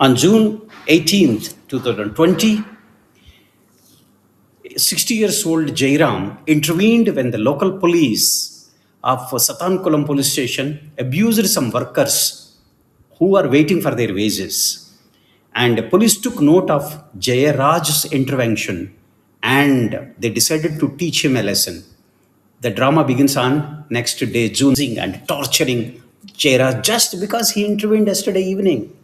On June 18th, 2020, 60 years old Jairam intervened when the local police of Satankulam police station abused some workers who were waiting for their wages. And the police took note of Jayaraj's intervention and they decided to teach him a lesson. The drama begins on next day, June, and torturing Jayaraj just because he intervened yesterday evening.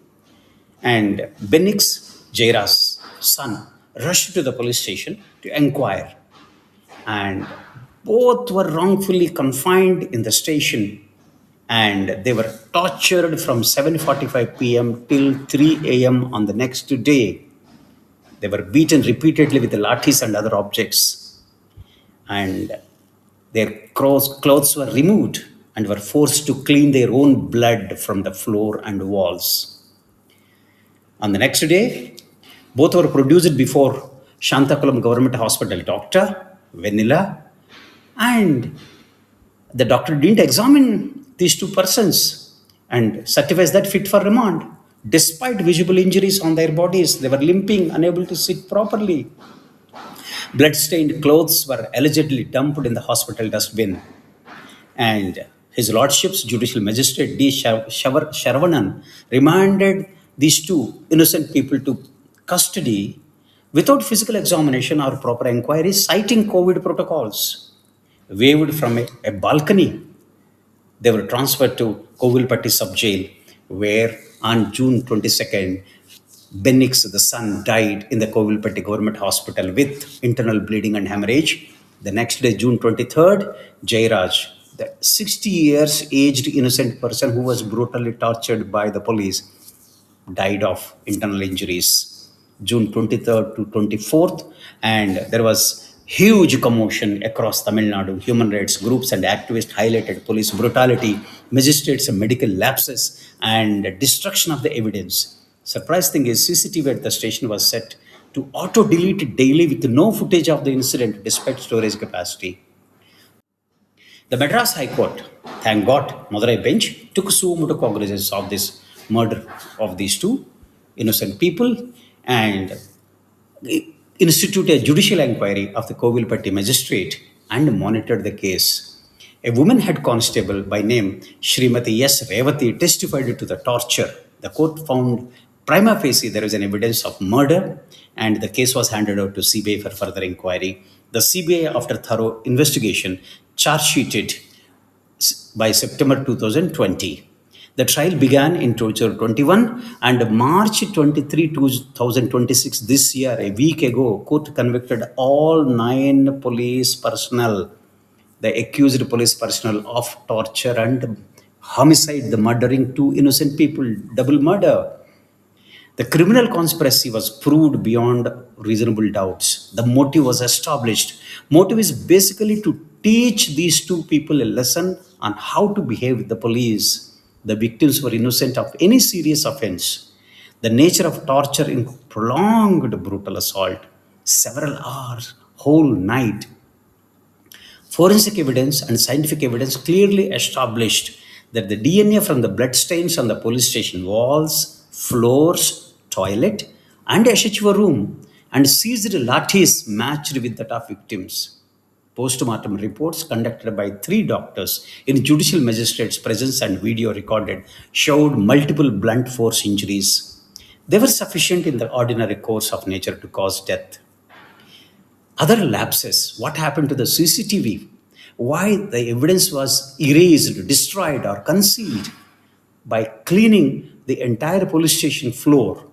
And Benix, Jaira's son, rushed to the police station to inquire. And both were wrongfully confined in the station and they were tortured from 7:45 p.m. till 3 a.m. on the next day. They were beaten repeatedly with the lathis and other objects, and their clothes were removed and were forced to clean their own blood from the floor and walls. On the next day, both were produced before Shantakulam Government Hospital doctor, Vanilla, and the doctor didn't examine these two persons and certifies that fit for remand. Despite visible injuries on their bodies, they were limping, unable to sit properly. Blood-stained clothes were allegedly dumped in the hospital dustbin. And His Lordship's Judicial Magistrate D. Sharavanan remanded these two innocent people to custody without physical examination or proper inquiry, citing COVID protocols. Waved from a balcony, they were transferred to Kovilpatti sub-jail, where on June 22nd, Benix, the son, died in the Kovilpatti Government Hospital with internal bleeding and hemorrhage. The next day, June 23rd, Jairaj, the 60 years aged innocent person who was brutally tortured by the police, died of internal injuries. June 23rd to 24th, and there was huge commotion across Tamil Nadu. Human rights groups and activists highlighted police brutality, magistrates and medical lapses, and destruction of the evidence. Surprise thing is, CCTV at the station was set to auto-delete daily with no footage of the incident despite storage capacity. The Madras High Court, thank God, Madurai bench took suo motu cognizance of this murder of these two innocent people and instituted a judicial inquiry of the Kovilpatti magistrate and monitored the case. A woman head constable by name Srimati S. Revati testified to the torture. The court found prima facie there is an evidence of murder and the case was handed over to CBI for further inquiry. The CBI, after thorough investigation, charge sheeted by September 2020. The trial began in 2021 and March 23, 2026, this year, a week ago, court convicted all 9 police personnel, the accused police personnel, of torture and homicide, the murdering 2 innocent people, double murder. The criminal conspiracy was proved beyond reasonable doubts. The motive was established. Motive is basically to teach these 2 people a lesson on how to behave with the police. The victims were innocent of any serious offense. The nature of torture in prolonged brutal assault, several hours, whole night. Forensic evidence and scientific evidence clearly established that the DNA from the bloodstains on the police station walls, floors, toilet, and SHO room and seized lathis matched with that of victims. Post-mortem reports conducted by 3 doctors in judicial magistrate's presence and video recorded showed multiple blunt force injuries. They were sufficient in the ordinary course of nature to cause death. Other lapses, what happened to the CCTV? Why the evidence was erased, destroyed, or concealed? By cleaning the entire police station floor.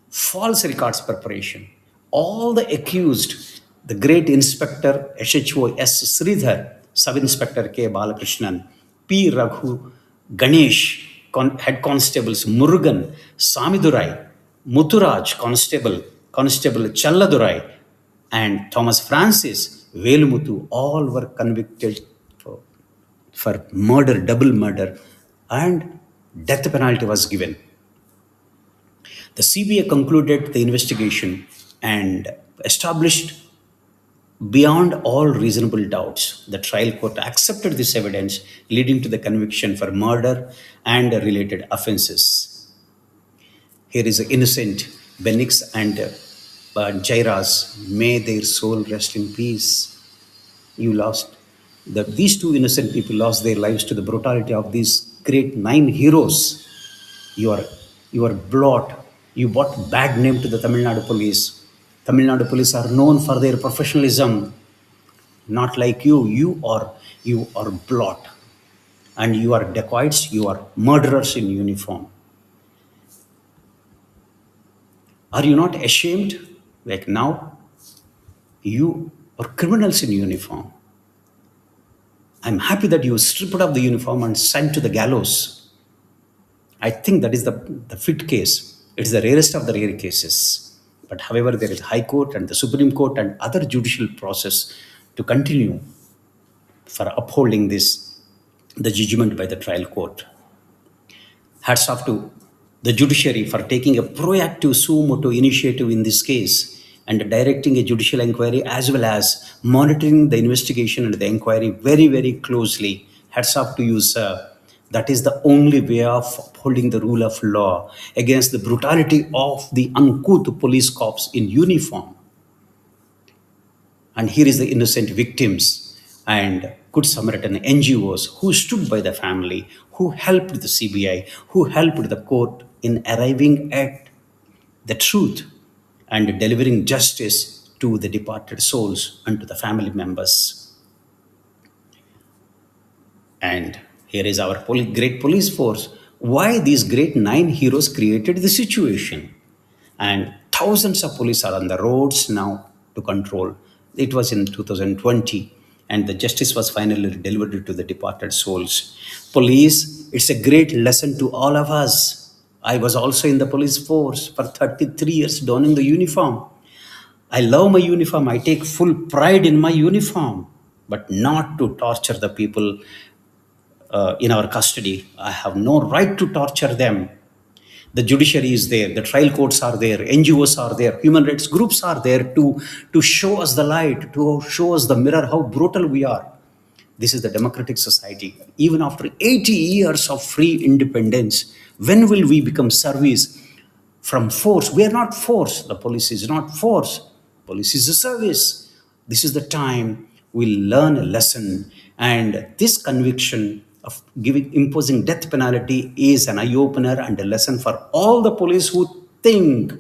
False records preparation. All the accused, the great inspector SHO S. Sridhar, sub-inspector K. Balakrishnan, P. Raghu, Ganesh, head constables Murugan, Samidurai, Muturaj, Constable Challadurai, and Thomas Francis, Velumutu, all were convicted for murder, double murder, and death penalty was given. The CBI concluded the investigation and established beyond all reasonable doubts. The trial court accepted this evidence, leading to the conviction for murder and related offenses. Here is innocent Benix and Jairas. May their soul rest in peace. You lost these two innocent people lost their lives to the brutality of these great nine heroes. You are you are blot. You brought bad name to the Tamil Nadu police. Tamil Nadu police are known for their professionalism. Not like you. You are blot, and you are dacoits. You are murderers in uniform. Are you not ashamed? Like now, you are criminals in uniform. I'm happy that you stripped off the uniform and sent to the gallows. I think that is the fit case. It's the rarest of the rare cases. But however, there is High Court and the Supreme Court and other judicial process to continue for upholding this, the judgment by the trial court. Hats off to the judiciary for taking a proactive suo motu initiative in this case and directing a judicial inquiry as well as monitoring the investigation and the inquiry very, very closely. Hats off to you, sir. That is the only way of upholding the rule of law against the brutality of the uncouth police cops in uniform. And here is the innocent victims and Good Samaritan NGOs who stood by the family, who helped the CBI, who helped the court in arriving at the truth and delivering justice to the departed souls and to the family members. And here is our great police force. Why these great nine heroes created the situation. And thousands of police are on the roads now to control. It was in 2020, and the justice was finally delivered to the departed souls. Police, it's a great lesson to all of us. I was also in the police force for 33 years donning the uniform. I love my uniform. I take full pride in my uniform, but not to torture the people in our custody. I have no right to torture them. The judiciary is there, the trial courts are there, NGOs are there, human rights groups are there to show us the light, to show us the mirror, how brutal we are. This is the democratic society. Even after 80 years of free independence, when will we become service from force? We are not force. The police is not force. Police is a service. This is the time we learn a lesson. And this conviction of imposing death penalty is an eye-opener and a lesson for all the police who think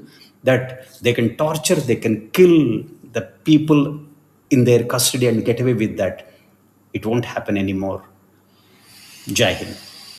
that they can torture, they can kill the people in their custody and get away with that. It won't happen anymore. Jai Hind.